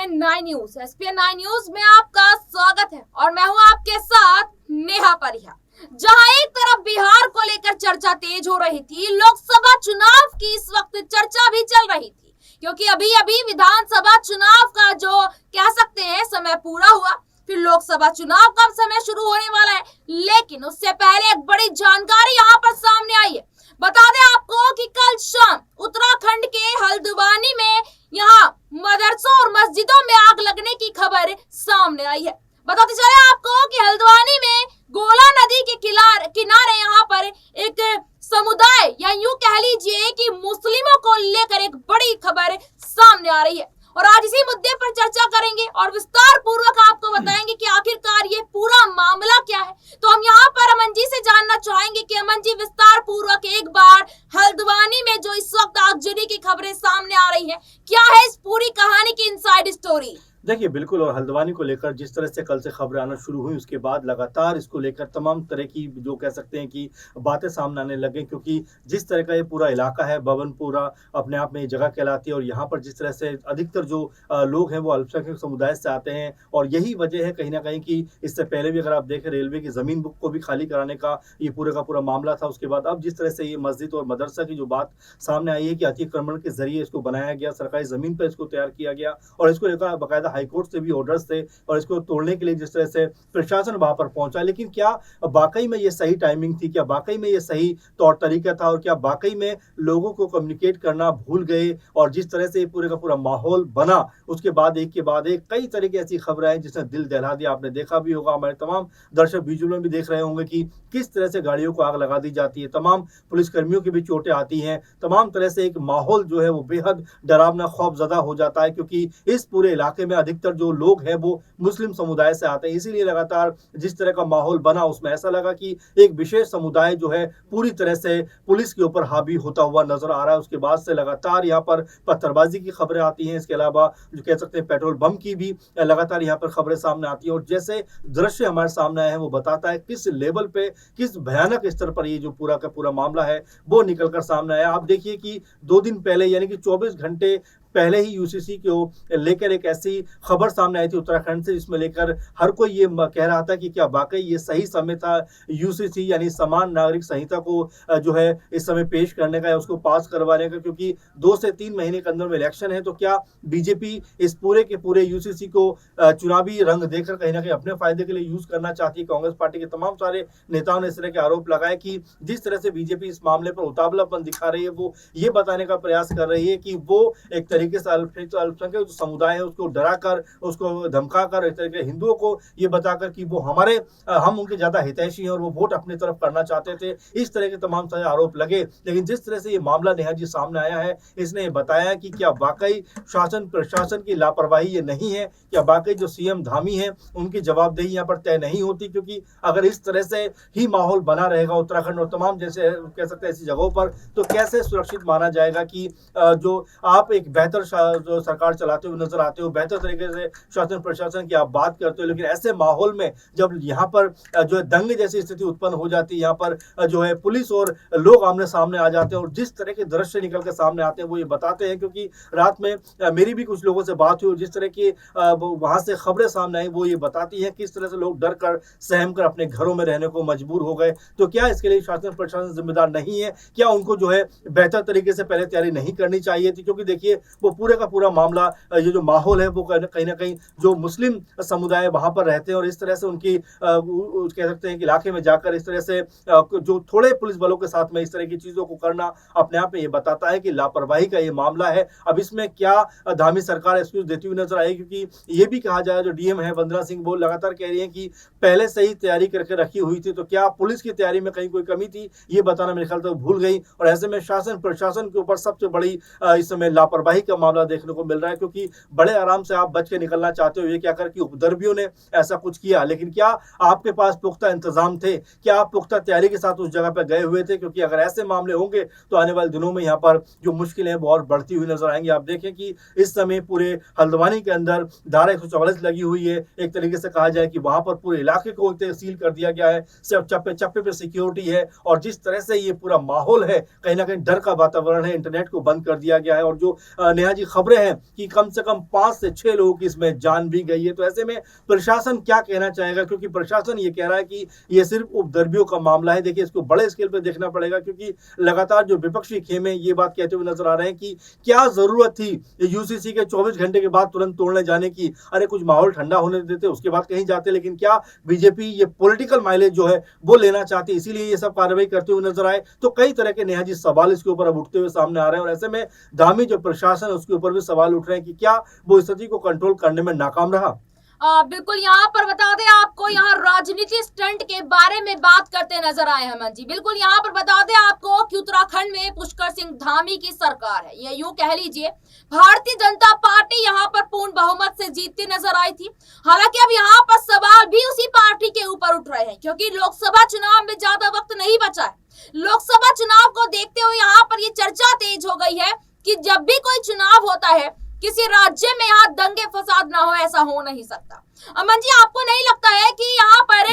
ESPN 9 news में आपका स्वागत है और मैं हूं आपके साथ नेहा परिहा। जहां एक तरफ बिहार को लेकर चर्चा तेज हो रही थी, लोकसभा चुनाव की इस वक्त चर्चा भी चल रही थी, क्योंकि अभी अभी विधानसभा चुनाव का जो कह सकते हैं समय पूरा हुआ, फिर लोकसभा चुनाव का समय शुरू होने वाला है। लेकिन उससे पहले एक बड़ी जानकारी यहाँ पर सामने आई है। बता दें आपको कि कल शाम उत्तराखंड के हल्द्वानी में यहाँ मदरसों और मस्जिदों में आग लगने की खबर सामने आई है। बताते चले आपको कि हल्द्वानी में गोला नदी के किनारे यहाँ पर एक समुदाय या यूं कह लीजिए कि मुस्लिमों को लेकर एक बड़ी खबर सामने आ रही है और आज इसी मुद्दे पर चर्चा करेंगे और विस्तार पूर्वक आपको बताएंगे कि आखिरकार ये पूरा मामला क्या है। तो हम यहाँ पर अमन जी से जानना चाहेंगे कि अमन जी विस्तार पूर्वक एक बार हल्द्वानी में जो इस वक्त आगजनी की खबरें सामने आ रही है, क्या है इस पूरी कहानी की इनसाइड स्टोरी? देखिए बिल्कुल, और हल्द्वानी को लेकर जिस तरह से कल से खबरें आना शुरू हुई, उसके बाद लगातार इसको लेकर तमाम तरह की जो कह सकते हैं कि बातें सामने आने लगे, क्योंकि जिस तरह का ये पूरा इलाका है, भवनपुरा अपने आप में ये जगह कहलाती है और यहाँ पर जिस तरह से अधिकतर जो लोग हैं वो अल्पसंख्यक समुदाय से आते हैं और यही वजह है कहीं ना कहीं कि इससे पहले भी अगर आप देखें रेलवे की ज़मीन बुक को भी खाली कराने का ये पूरे का पूरा मामला था। उसके बाद अब जिस तरह से ये मस्जिद और मदरसा की जो बात सामने आई है कि अतिक्रमण के जरिए इसको बनाया गया, सरकारी ज़मीन पर इसको तैयार किया गया और इसको लेकर बाकायदा हाईकोर्ट से भी ऑर्डर्स थे और इसको तोड़ने के लिए जिस तरह से प्रशासन वहां पर पहुंचा। लेकिन क्या वाकई में ये सही टाइमिंग थी? क्या वाकई में ये सही तौर तरीका था? और क्या वाकई में लोगों को कम्युनिकेट करना भूल गए? और जिस तरह से ये पूरे का पूरा माहौल बना, उसके बाद एक के बाद एक कई तरह की ऐसी खबरें आई जिसने दिल दहला दिया। आपने देखा भी होगा, हमारे तमाम दर्शक विजुअल में भी देख रहे होंगे कि किस तरह से गाड़ियों को आग लगा दी जाती है, तमाम पुलिसकर्मियों की भी चोटें आती हैं, तमाम तरह से एक माहौल जो है वो बेहद डरावना खौफजदा हो जाता है, क्योंकि इस पूरे इलाके में अधिकतर जो लोग हैं वो मुस्लिम समुदाय से आते हैं। इसीलिए लगातार जिस तरह का माहौल बना, उसमें ऐसा लगा कि एक विशेष समुदाय जो है पूरी तरह से पुलिस के ऊपर हावी होता हुआ नजर आ रहा है। उसके बाद से लगातार यहाँ पर पत्थरबाजी की खबरें आती हैं, इसके अलावा जो कह सकते हैं पेट्रोल बम की भी लगातार यहाँ पर खबरें सामने आती हैं और जैसे दृश्य हमारे सामने आए हैं वो बताता है किस लेवल पे, किस भयानक स्तर पर ये जो पूरा का पूरा मामला है वो निकलकर सामने आया। आप देखिए कि 2 दिन पहले यानी कि 24 घंटे पहले ही यूसीसी को लेकर एक ऐसी खबर सामने आई थी उत्तराखंड से, जिसमें लेकर हर कोई ये कह रहा था कि क्या वाकई ये सही समय था यूसीसी यानी समान नागरिक संहिता को जो है इस समय पेश करने का या उसको पास करवाने का, क्योंकि 2 से 3 महीने के अंदर में इलेक्शन है। तो क्या बीजेपी इस पूरे के पूरे यूसीसी को चुनावी रंग देकर कहीं ना कहीं अपने फायदे के लिए यूज करना चाहती है? कांग्रेस पार्टी के तमाम सारे नेताओं ने इस तरह के आरोप लगाए कि जिस तरह से बीजेपी इस मामले पर उतावलापन दिखा रही है, वो ये बताने का प्रयास कर रही है कि वो एक तरीके से अल्पसंख्यक जो समुदाय है उसको डराकर, उसको धमकाकर, एक तरीके हिंदुओं को ये बताकर कि वो हम उनके ज्यादा हितैषी हैं और वो वोट अपनी तरफ करना चाहते थे, इस तरह के तमाम सारे आरोप लगे। लेकिन जिस तरह से ये मामला नेहा जी सामने आया है, इसने बताया कि क्या वाकई शासन प्रशासन की लापरवाही ये नहीं है? क्या वाकई जो सीएम धामी है उनकी जवाबदेही यहाँ पर तय नहीं होती? क्योंकि अगर इस तरह से ही माहौल बना रहेगा उत्तराखंड और तमाम जैसे कह सकते हैं ऐसी जगहों पर, तो कैसे सुरक्षित माना जाएगा कि जो आप एक बेहतर जो सरकार चलाते हुए नजर आते हो, बेहतर तरीके से शासन प्रशासन की आप बात करते हो, लेकिन ऐसे माहौल में जब यहाँ पर जो है दंगे जैसी स्थिति उत्पन्न हो जाती है, यहाँ पर जो है पुलिस और लोग आमने सामने आ जाते हैं और जिस तरह के दृश्य निकल के सामने आते हैं वो ये बताते हैं। क्योंकि रात में मेरी भी कुछ लोगों से बात हुई और जिस तरह की वहां से खबरें सामने आई वो ये बताती है किस तरह से लोग डर कर सहम कर अपने घरों में रहने को मजबूर हो गए। तो क्या इसके लिए शासन प्रशासन जिम्मेदार नहीं है? क्या उनको जो है बेहतर तरीके से पहले तैयारी नहीं करनी चाहिए थी? क्योंकि देखिए वो पूरे का पूरा मामला, ये जो माहौल है वो कहीं ना कहीं जो मुस्लिम समुदाय वहां पर रहते हैं और इस तरह से उनकी कह सकते हैं कि इलाके में जाकर इस तरह से जो थोड़े पुलिस बलों के साथ में इस तरह की चीजों को करना अपने आप में ये बताता है कि लापरवाही का ये मामला है। अब इसमें क्या धामी सरकार एक्सक्यूज देती हुई नजर आई? क्योंकि ये भी कहा जाए, जो डीएम है वंदना सिंह वो लगातार कह रही है कि पहले से ही तैयारी करके रखी हुई थी, तो क्या पुलिस की तैयारी में कहीं कोई कमी थी? ये बताना मेरे ख्याल से भूल गई और ऐसे में शासन प्रशासन के ऊपर सबसे बड़ी इस समय लापरवाही का मामला देखने को मिल रहा है। क्योंकि बड़े आराम से आप बच के निकलना चाहते हो, ये क्या कर कि उपद्रवियों ने ऐसा कुछ किया, लेकिन क्या आपके पास पुख्ता इंतजाम थे? क्या आप पुख्ता तैयारी के साथ उस जगह पर गए हुए थे? क्योंकि अगर ऐसे मामले होंगे तो आने वाले दिनों में यहाँ पर जो मुश्किलें हैं वो और बढ़ती हुई नजर आएंगी। आप देखें कि इस समय पूरे हल्द्वानी के अंदर धारा 144 लगी हुई है। एक तरीके से कहा जाए कि वहां पर पूरे इलाके को सील कर दिया गया है, सिर्फ चप्पे चप्पे पे सिक्योरिटी है और जिस तरह से ये पूरा माहौल है कहीं ना कहीं डर का वातावरण है, इंटरनेट को बंद कर दिया गया है और जो नेहा जी खबरें हैं कि कम से कम 5 से 6 लोगों की इसमें जान भी गई है। तो ऐसे में प्रशासन क्या कहना चाहेगा, क्योंकि प्रशासन ये कह रहा है कि ये सिर्फ उपद्रवियों का मामला है। देखिए, इसको बड़े स्केल पे देखना पड़ेगा, क्योंकि लगातार जो विपक्षी खेमे ये बात कहते हुए नजर आ रहे हैं कि क्या जरूरत थी यूसीसी के 24 घंटे के बाद तुरंत तोड़ने जाने की। अरे कुछ माहौल ठंडा होने देते, उसके बाद कहीं जाते। लेकिन क्या बीजेपी ये पॉलिटिकल माइलेज जो है वो लेना चाहती है, इसीलिए ये सब कार्रवाई करते हुए नजर आए। तो कई तरह के नेहा जी सवाल इसके ऊपर अब उठते हुए सामने आ रहे हैं, और ऐसे में धामी जो प्रशासन है उसके ऊपर भी सवाल उठ रहे हैं कि क्या वो स्थिति को कंट्रोल करने में नाकाम रहा। बिल्कुल, यहाँ पर बता दें आपको, यहाँ राजनीति स्टंट के बारे में बात करते नजर आए हेमंत जी। बिल्कुल, यहाँ पर बता दें आपको कि उत्तराखंड में पुष्कर सिंह धामी की सरकार है, ये यूं कह लीजिए भारतीय जनता पार्टी यहाँ पर पूर्ण बहुमत से जीतती नजर आई थी। हालांकि अब यहाँ पर सवाल भी उसी पार्टी के ऊपर उठ रहे हैं, क्योंकि लोकसभा चुनाव में ज्यादा वक्त नहीं बचा है। लोकसभा चुनाव को देखते हुए यहाँ पर ये चर्चा तेज हो गई है कि जब भी कोई चुनाव होता है किसी राज्य में यहाँ दंगे फसाद ना हो, ऐसा हो नहीं सकता। अमन जी, आपको नहीं लगता है कि यहाँ पर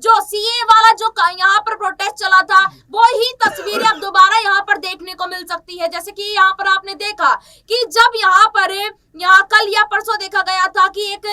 जो सीए वाला जो यहाँ पर प्रोटेस्ट चला था वो ही तस्वीरें अब दोबारा यहाँ पर देखने को मिल सकती है? जैसे कि यहाँ पर आपने देखा कि जब यहाँ कल या परसों देखा गया था कि एक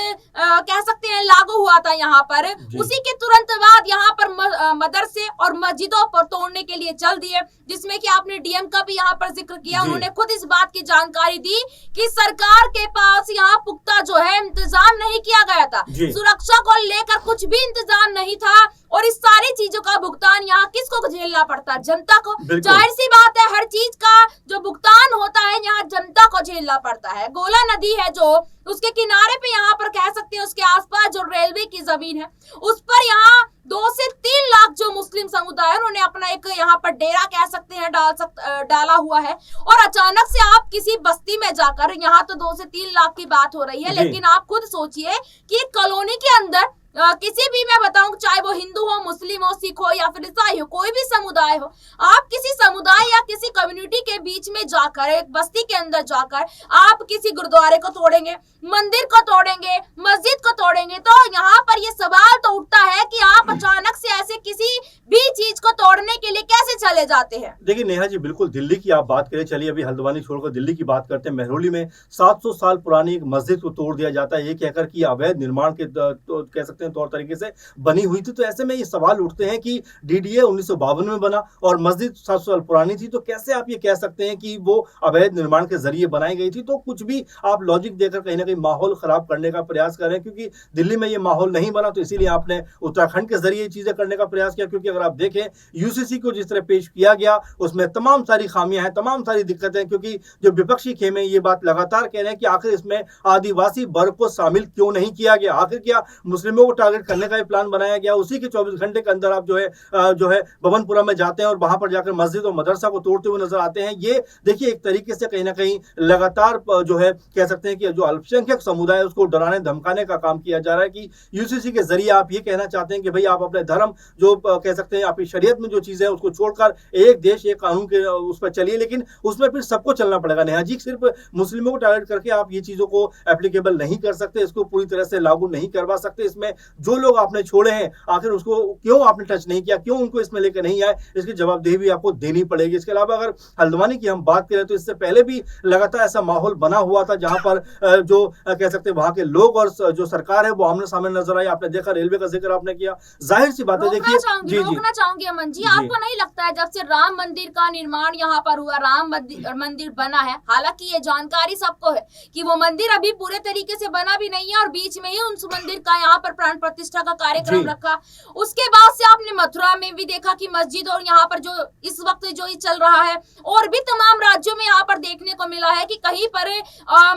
कह सकते हैं लागू हुआ था यहाँ पर, उसी के तुरंत बाद यहाँ पर मदरसे और मस्जिदों पर तोड़ने के लिए चल दिए, जिसमें कि आपने डीएम का भी यहाँ पर जिक्र किया। उन्होंने खुद इस बात की जानकारी दी कि सरकार के पास यहाँ पुख्ता जो है इंतजाम नहीं किया गया था, सुरक्षा को लेकर कुछ भी इंतजाम नहीं था, और इस सारी चीजों का भुगतान यहाँ किसको झेलना पड़ता है? जनता को। जाहिर सी बात है, हर चीज का जो भुगतान होता है यहाँ जनता को झेलना पड़ता है। गोला नदी है जो उसके किनारे पे यहाँ पर कह सकते हैं, उसके आसपास जो रेलवे की जमीन है उस पर यहाँ 2 से 3 लाख जो मुस्लिम समुदाय है उन्होंने अपना एक यहाँ पर डेरा कह सकते हैं डाला हुआ है। और अचानक से आप किसी बस्ती में जाकर, यहाँ तो 2 से 3 लाख की बात हो रही है, लेकिन आप खुद सोचिए कि कॉलोनी के अंदर किसी भी, मैं बताऊं, चाहे वो हिंदू हो, मुस्लिम हो, सिख हो या फिर ईसाई हो, कोई भी समुदाय हो, आप किसी समुदाय या किसी कम्युनिटी के बीच में जाकर, एक बस्ती के अंदर जाकर आप किसी गुरुद्वारे को तोड़ेंगे, मंदिर को तोड़ेंगे, मस्जिद को तोड़ेंगे, तो यहाँ पर ये सवाल तो उठता है कि आप अचानक से ऐसे किसी भी चीज को तोड़ने के लिए कैसे चले जाते हैं। देखिए नेहा जी, बिल्कुल दिल्ली की आप बात करें, चलिए अभी हल्द्वानी छोड़कर दिल्ली की बात करते हैं। महरौली में 700 साल पुरानी एक मस्जिद को तोड़ दिया जाता है, ये कहकर कि अवैध निर्माण के तो कह सकते हैं तौर तरीके से बनी हुई थी। तो ऐसे में ये सवाल उठते हैं कि डीडीए 1952 में बना और मस्जिद 700 साल पुरानी थी, तो कैसे आप ये कह सकते हैं कि वो अवैध निर्माण के जरिए बनाई गई थी? तो कुछ भी आप लॉजिक देकर कहीं ना कहीं माहौल खराब करने का प्रयास कर रहे हैं, क्योंकि दिल्ली में ये माहौल नहीं बना, तो इसीलिए आपने उत्तराखंड के जरिए चीजें करने का प्रयास किया। क्योंकि अगर आप देखें यूसीसी को जिस तरह पेश किया गया उसमें तमाम सारी खामियां हैं, तमाम सारी दिक्कतें, क्योंकि जो विपक्षी खेमे ये बात लगातार कह रहे हैं कि आखिर इसमें आदिवासी वर्ग को शामिल क्यों नहीं किया गया, आखिर क्या मुस्लिमों को टारगेट करने का प्लान बनाया गया? उसी के 24 घंटे के अंदर आप जो है भवनपुरा में जाते हैं और वहां पर जाकर मस्जिद और मदरसा को तोड़ते हुए नजर आते हैं। ये देखिए एक तरीके से कहीं ना कहीं लगातार जो है कह सकते हैं कि जो अल्पसंख्यक समुदाय है उसको डराने धमकाने का काम किया जा रहा है कि यूसीसी के जरिए आप ये कहना चाहते हैं कि भाई आप अपने धर्म जो कह सकते हैं आपकी शरीयत में जो चीजें हैं उसको छोड़कर एक देश एक कानून के उस पर चलिए, लेकिन उसमें फिर सबको चलना पड़ेगा। नेहा जी, सिर्फ मुस्लिमों को टारगेट करके आप ये चीजों को एप्लीकेबल नहीं कर सकते, इसको पूरी तरह से लागू नहीं करवा सकते। इसमें जो लोग आपने छोड़े हैं आखिर उसको क्यों आपने टच नहीं किया, क्यों उनको इसमें लेकर नहीं आए, इसकी जवाबदेही भी आपको देनी पड़ेगी। इसके अलावा अगर हल्द्वानी की हम बात करें तो इससे पहले भी लगातार ऐसा माहौल बना हुआ था जहां पर जो कह सकते हैं वहां के लोग और जो सरकार है वो आमने सामने नजर आई। आपने देखा रेलवे का जिक्र आपने किया, जाहिर सी बात है। देखिए रोकना चाहूंगी अमन जी, आपको नहीं लगता है जब से राम मंदिर का निर्माण यहाँ पर हुआ, राम मंदिर बना है, हालांकि ये जानकारी सबको है कि वो मंदिर अभी पूरे तरीके से बना भी नहीं है और बीच में ही उस मंदिर का यहाँ पर प्राण प्रतिष्ठा का कार्यक्रम रखा। उसके बाद से आपने मथुरा में भी देखा कि मस्जिद और यहाँ पर जो इस वक्त जो ये चल रहा है और भी तमाम राज्यों में यहाँ पर देखने को मिला है कि कहीं पर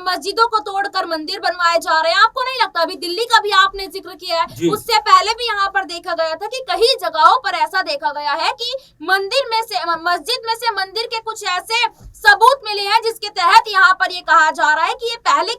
मस्जिदों को तोड़कर मंदिर बनवाए जा रहे हैं। आपको नहीं लगता? अभी दिल्ली का भी आपने जिक्र किया है, उससे पहले भी यहाँ पर देखा गया था कि कई जगहों पर ऐसा देखा गया है कि मस्जिद में से मंदिर के कुछ ऐसे सबूत मिले हैं जिसके तहत यहाँ पर ये कहा जा रहा है कि ये पहले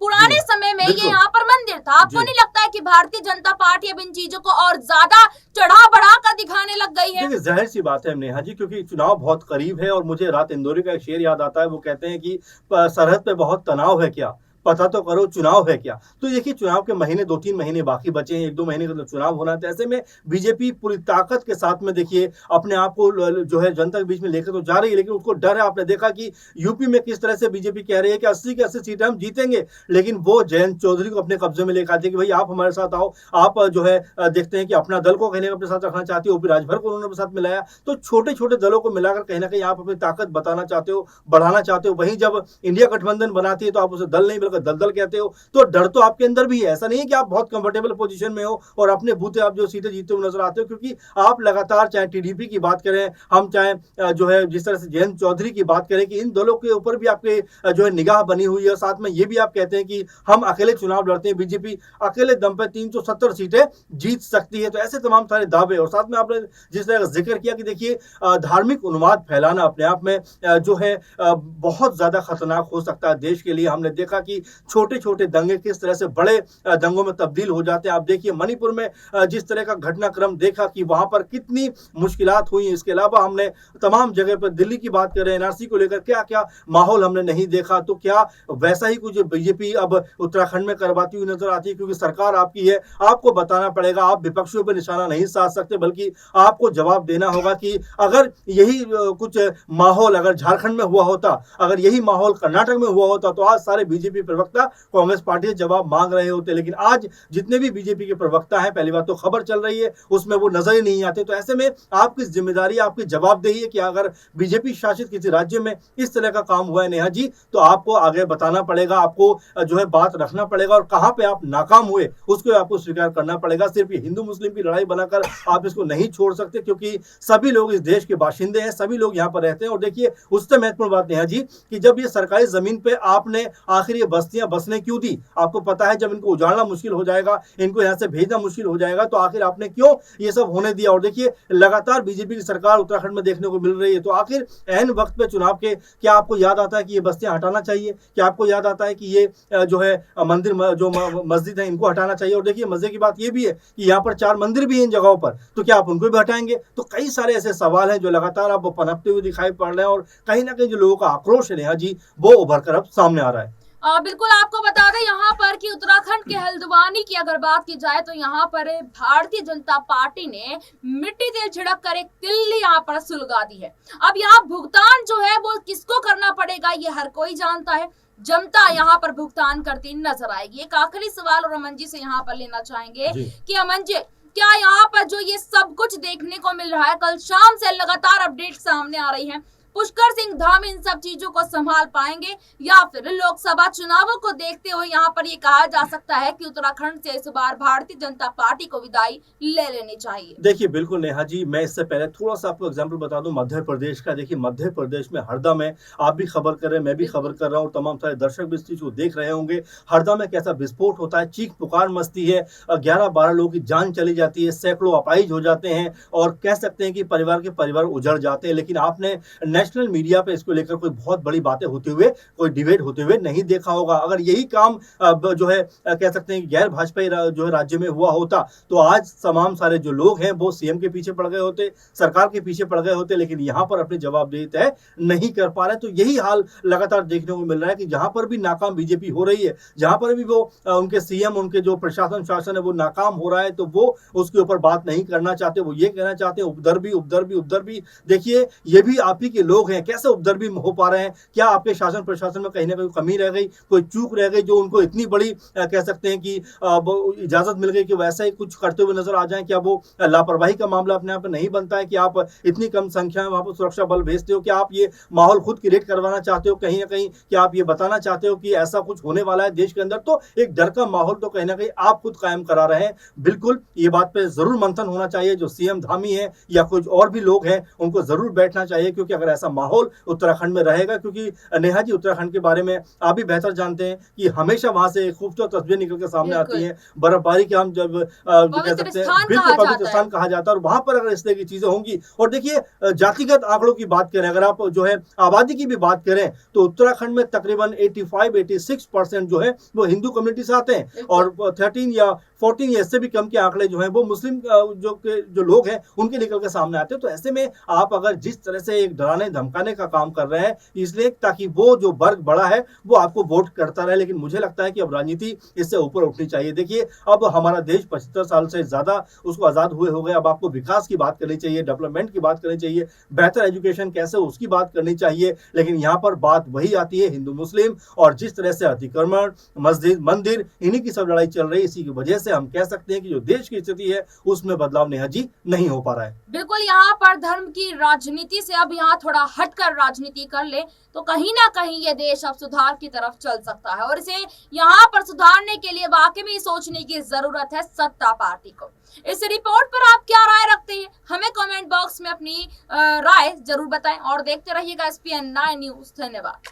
पुराने समय में ये यहाँ पर मंदिर था। आपको नहीं लगता है कि भारतीय जनता पार्टी अब इन चीजों को और ज्यादा चढ़ा बढ़ा कर दिखाने लग गई है? जाहिर सी बात है नेहा जी, क्योंकि चुनाव बहुत करीब है और मुझे रात इंदौरी का एक शेर याद आता है। वो कहते हैं कि सरहद पे बहुत तनाव है क्या, पता तो करो चुनाव है क्या। तो देखिए चुनाव के महीने 2-3 महीने बाकी बचे हैं, 1-2 महीने का तो चुनाव होना है। तो ऐसे में बीजेपी पूरी ताकत के साथ में देखिए अपने आप को जो है जनता के बीच में लेकर तो जा रही है, लेकिन उसको डर है। आपने देखा कि यूपी में किस तरह से बीजेपी कह रही है कि 80 की 80 सीटें हम जीतेंगे, लेकिन वो जयंत चौधरी को अपने कब्जे में लेकर आती है कि भाई आप हमारे साथ आओ। आप जो है देखते हैं कि अपना दल को कहीं अपने साथ रखना चाहती है, ओपी राजभर को उन्होंने अपने साथ मिलाया। तो छोटे छोटे दलों को मिलाकर कहीं ना कहीं आप अपनी ताकत बताना चाहते हो, बढ़ाना चाहते हो। वहीं जब इंडिया गठबंधन बनाती है तो आप उसे दल नहीं बल्कि दलदल कहते हो। तो डर तो आपके अंदर भी है, ऐसा नहीं है कि आप बहुत कंफर्टेबल पोजीशन में हो और अपने बूते आप जो सीटें जीते हुए नजर आते हो, क्योंकि आप लगातार चाहे टीडीपी की बात करें, हम चाहे जो है जिस तरह से जयंत चौधरी की बात करें कि इन दलों के ऊपर भी आपके जो है निगाह बनी हुई है। साथ में ये भी आप कहते हैं कि हम अकेले चुनाव लड़ते हैं, बीजेपी अकेले दम पे 370 सीटें जीत सकती है। तो ऐसे तमाम सारे दावे, और साथ में आपने जिस तरह का जिक्र किया कि देखिए धार्मिक उन्माद फैलाना अपने आप में जो है बहुत ज्यादा खतरनाक हो सकता है देश के लिए। हमने देखा कि छोटे छोटे दंगे किस तरह से बड़े दंगों में तब्दील हो जाते हैं। आप देखिए मणिपुर में जिस तरह का घटनाक्रम देखा कि वहां पर कितनी मुश्किलात हुई। इसके अलावा हमने तमाम जगह पर दिल्ली की बात करें, एनआरसी को लेकर क्या क्या माहौल हमने नहीं देखा। तो क्या वैसा ही कुछ बीजेपी अब उत्तराखंड में करवाती हुई नजर आती है? क्योंकि सरकार आपकी है, आपको बताना पड़ेगा, आप विपक्षियों पर निशाना नहीं साध सकते, बल्कि आपको जवाब देना होगा कि अगर यही कुछ माहौल अगर झारखंड में हुआ होता, अगर यही माहौल कर्नाटक में हुआ होता, तो आज सारे बीजेपी प्रवक्ता कांग्रेस पार्टी से जवाब मांग रहे होते। लेकिन आज जितने भी बीजेपी के प्रवक्ता हैं, पहली बात तो खबर चल रही है उसमें वो नजर ही नहीं आते। तो ऐसे में आपकी जिम्मेदारी, आपकी जवाबदेही है कि अगर बीजेपी शासित किसी राज्य में इस तरह का काम हुआ है नेहा जी, तो आपको आगे बताना पड़ेगा, आपको जो है बात रखना पड़ेगा, और कहां पे आप नाकाम हुए उसको आपको स्वीकार करना पड़ेगा। सिर्फ ये हिंदू मुस्लिम की लड़ाई बनाकर आप इसको नहीं छोड़ सकते, क्योंकि सभी लोग इस देश के बाशिंदे हैं, सभी लोग यहाँ पर रहते हैं। और देखिए उससे महत्वपूर्ण बात नेहा जी कि जब ये सरकारी जमीन पे आपने आखिर ये बस्तियां बसने क्यों दी? आपको पता है जब इनको उजाड़ना मुश्किल हो जाएगा, इनको यहाँ से भेजना मुश्किल हो जाएगा, तो आखिर आपने क्यों ये सब होने दिया? और देखिए लगातार बीजेपी की सरकार उत्तराखंड में देखने को मिल रही है। तो आखिर ऐन वक्त पे चुनाव के क्या आपको याद आता है कि ये बस्तियां हटाना चाहिए? क्या आपको याद आता है कि ये जो है मंदिर जो मस्जिद है इनको हटाना चाहिए? और देखिए मजे की बात ये भी है कि यहाँ पर 4 मंदिर भी हैं इन जगहों पर, तो क्या आप उनको भी हटाएंगे? तो कई सारे ऐसे सवाल हैं जो लगातार अब पनपते हुए दिखाई पड़ रहे हैं, और कहीं ना कहीं जो लोगों का आक्रोश है नेहा जी वो उभर कर अब सामने आ रहा है। बिल्कुल आपको बता दें यहाँ पर कि उत्तराखंड के हल्द्वानी की अगर बात की जाए तो यहाँ पर भारतीय जनता पार्टी ने मिट्टी तेल छिड़क कर एक तिल्ली यहाँ पर सुलगा दी है। अब यहाँ भुगतान जो है वो किसको करना पड़ेगा ये हर कोई जानता है, जनता यहाँ पर भुगतान करती नजर आएगी। एक आखिरी सवाल और अमन जी से यहाँ पर लेना चाहेंगे कि अमन जी क्या यहाँ पर जो ये सब कुछ देखने को मिल रहा है, कल शाम से लगातार अपडेट सामने आ रही है, पुष्कर सिंह धामी इन सब चीजों को संभाल पाएंगे, या फिर लोकसभा चुनावों को देखते हुए यहाँ पर ये कहा जा सकता है कि उत्तराखंड से इस बार भारतीय जनता पार्टी को विदाई ले लेनी चाहिए? देखिए बिल्कुल नेहा जी, मैं इससे पहले थोड़ा सा आपको एग्जांपल बता दूं मध्य प्रदेश का। देखिए मध्य प्रदेश में हरदा में आप भी खबर कर रहे हैं, मैं भी खबर कर रहा हूँ, तमाम सारे दर्शक भी इस चीज को देख रहे होंगे। हरदा में कैसा विस्फोट होता है, चीख पुकार मचती है, 11-12 लोगों की जान चली जाती है, सैकड़ों अपाहिज हो जाते हैं, और कह सकते हैं कि परिवार के परिवार उजड़ जाते हैं। लेकिन आपने नेशनल मीडिया पे इसको लेकर कोई बहुत बड़ी बातें होते हुए, कोई डिबेट होते हुए नहीं देखा होगा। अगर यही काम जो है कह सकते हैं गैर भाजपाई जो है राज्य में हुआ होता, तो आज तमाम सारे जो लोग हैं वो सीएम के पीछे पड़ गए होते, सरकार के पीछे पड़ गए होते, लेकिन यहाँ पर अपनी जवाबदेही तय नहीं कर पा रहे। तो यही हाल लगातार देखने को मिल रहा है कि जहां पर भी नाकाम बीजेपी हो रही है, जहां पर भी वो उनके सीएम, उनके जो प्रशासन शासन है वो नाकाम हो रहा है, तो वो उसके ऊपर बात नहीं करना चाहते। वो ये कहना चाहते हैं उपद्रवी उपद्रवी उपद्रवी। देखिए ये भी आप ही के लोग हैं, कैसे उपद्रवी हो पा रहे हैं? क्या आपके शासन प्रशासन में कहीं ना कहीं कमी रह गई, कोई चूक रह गई जो उनको इतनी बड़ी कह सकते हैं कि इजाजत मिल गई कि वैसा ही कुछ करते हुए नजर आ जाए? क्या वो लापरवाही का मामला अपने आप में नहीं बनता है कि आप इतनी कम संख्या में वहां पर सुरक्षा बल भेजते हो? क्या आप ये माहौल खुद क्रिएट करवाना चाहते हो कहीं ना कहीं? क्या आप ये बताना चाहते हो कि ऐसा कुछ होने वाला है देश के अंदर? तो एक डर का माहौल तो कहीं ना कहीं आप खुद कायम करा रहे हैं। बिल्कुल ये बात पे जरूर मंथन होना चाहिए, जो सीएम धामी है या कुछ और भी लोग हैं उनको जरूर बैठना चाहिए, क्योंकि अगर ऐसा माहौल उत्तराखंड में रहेगा, क्योंकि नेहा जी उत्तराखंड के बारे में आप भी बेहतर जानते हैं कि हमेशा वहां से खूबसूरत तस्वीरें निकल के सामने आती हैं, बर्फबारी के हम जब कह सकते हैं बिल्कुल पवित्र स्थान कहा जाता है, और वहां पर अगर इस तरह की चीजें होंगी। और देखिए जातिगत आंकड़ों की बात करें, अगर आप जो है आबादी की भी बात करें, तो उत्तराखंड में तकरीबन 85-86% जो है वो हिंदू कम्युनिटी से आते हैं, और 13 या 14 या इससे भी कम के आंकड़े जो हैं वो मुस्लिम जो लोग हैं उनके निकल के सामने आते हैं। तो ऐसे में आप अगर जिस तरह से एक डराने धमकाने का काम कर रहे हैं, इसलिए ताकि वो जो वर्ग बड़ा है वो आपको वोट करता रहे। लेकिन मुझे लगता है कि अब राजनीति इससे ऊपर उठनी चाहिए। देखिए, अब हमारा देश 75 साल से ज्यादा उसको आजाद हुए हो गए। अब आपको विकास की बात करनी चाहिए, डेवलपमेंट की बात करनी चाहिए, बेहतर एजुकेशन कैसे उसकी बात करनी चाहिए। लेकिन यहाँ पर बात वही आती है हिंदू मुस्लिम, और जिस तरह से अतिक्रमण, मस्जिद, मंदिर, इन्हीं की सब लड़ाई चल रही है। इसी की वजह से हम कह सकते हैं कि जो देश की स्थिति है उसमें बदलाव नेहा जी नहीं हो पा रहा है। बिल्कुल, यहाँ पर धर्म की राजनीति से अब यहाँ थोड़ा हटकर राजनीति कर ले तो कहीं ना कहीं ये देश अब सुधार की तरफ चल सकता है, और इसे यहाँ पर सुधारने के लिए वाकई में सोचने की जरूरत है सत्ता पार्टी को। इस रिपोर्ट पर आप क्या राय रखते हैं, हमें कमेंट बॉक्स में अपनी राय जरूर बताएं और देखते रहिएगा SPN 9 न्यूज। धन्यवाद।